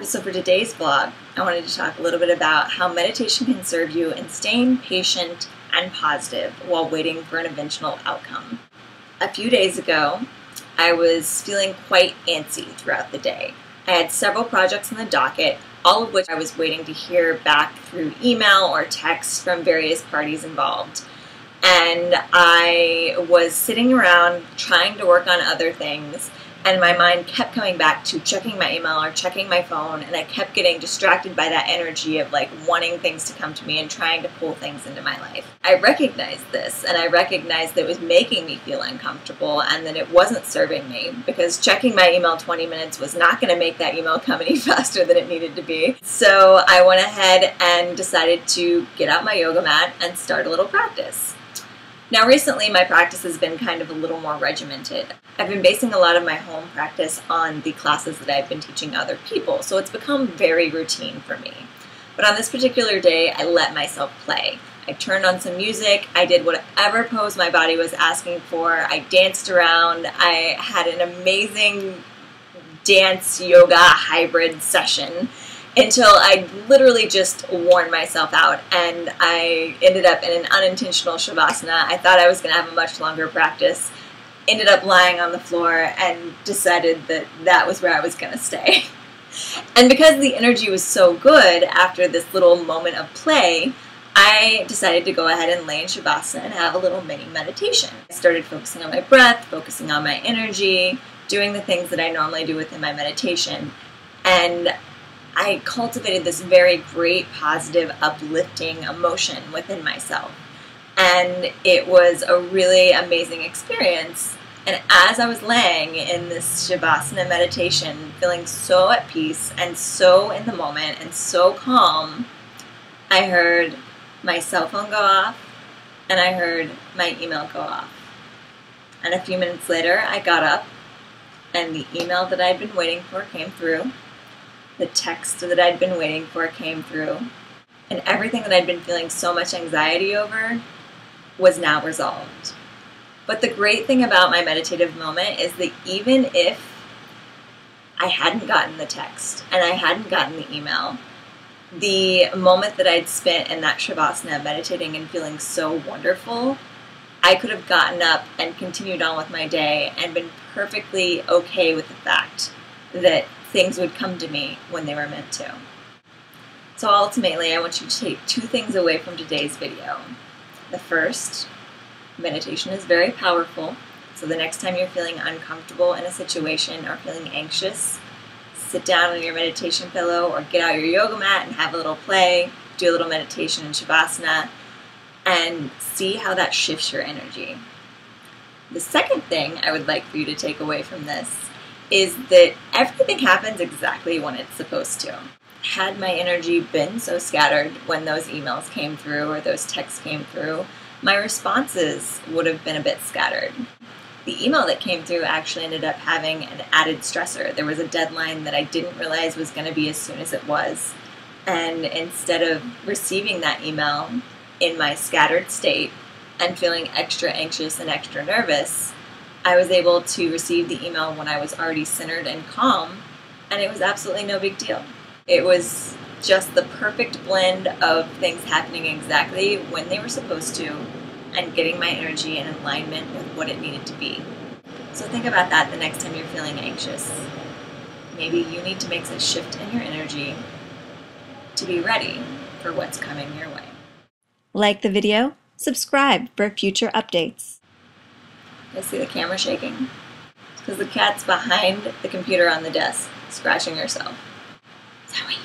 So for today's vlog, I wanted to talk a little bit about how meditation can serve you in staying patient and positive while waiting for an eventual outcome. A few days ago, I was feeling quite antsy throughout the day. I had several projects on the docket, all of which I was waiting to hear back through email or text from various parties involved. And I was sitting around trying to work on other things, and my mind kept coming back to checking my email or checking my phone, and I kept getting distracted by that energy of like wanting things to come to me and trying to pull things into my life. I recognized this, and I recognized that it was making me feel uncomfortable and that it wasn't serving me, because checking my email 20 minutes was not going to make that email come any faster than it needed to be. So I went ahead and decided to get out my yoga mat and start a little practice. Now recently my practice has been kind of a little more regimented. I've been basing a lot of my home practice on the classes that I've been teaching other people, so it's become very routine for me. But on this particular day, I let myself play. I turned on some music, I did whatever pose my body was asking for, I danced around, I had an amazing dance yoga hybrid session until I literally just worn myself out, and I ended up in an unintentional shavasana. I thought I was going to have a much longer practice, ended up lying on the floor, and decided that that was where I was going to stay. And because the energy was so good after this little moment of play, I decided to go ahead and lay in shavasana and have a little mini meditation. I started focusing on my breath, focusing on my energy, doing the things that I normally do within my meditation, and I cultivated this very great, positive, uplifting emotion within myself. And it was a really amazing experience. And as I was laying in this shavasana meditation, feeling so at peace and so in the moment and so calm, I heard my cell phone go off and I heard my email go off. And a few minutes later, I got up and the email that I'd been waiting for came through. The text that I'd been waiting for came through, and everything that I'd been feeling so much anxiety over was now resolved. But the great thing about my meditative moment is that even if I hadn't gotten the text and I hadn't gotten the email, the moment that I'd spent in that shavasana meditating and feeling so wonderful, I could have gotten up and continued on with my day and been perfectly okay with the fact that things would come to me when they were meant to. So ultimately, I want you to take two things away from today's video. The first, meditation is very powerful, so the next time you're feeling uncomfortable in a situation or feeling anxious, sit down on your meditation pillow or get out your yoga mat and have a little play, do a little meditation in shavasana, and see how that shifts your energy. The second thing I would like for you to take away from this is that everything happens exactly when it's supposed to. Had my energy been so scattered when those emails came through or those texts came through, my responses would have been a bit scattered. The email that came through actually ended up having an added stressor. There was a deadline that I didn't realize was going to be as soon as it was. And instead of receiving that email in my scattered state and feeling extra anxious and extra nervous, I was able to receive the email when I was already centered and calm, and it was absolutely no big deal. It was just the perfect blend of things happening exactly when they were supposed to and getting my energy in alignment with what it needed to be. So think about that the next time you're feeling anxious. Maybe you need to make a shift in your energy to be ready for what's coming your way. Like the video, subscribe for future updates. I see the camera shaking. It's because the cat's behind the computer on the desk, scratching herself. Zoe.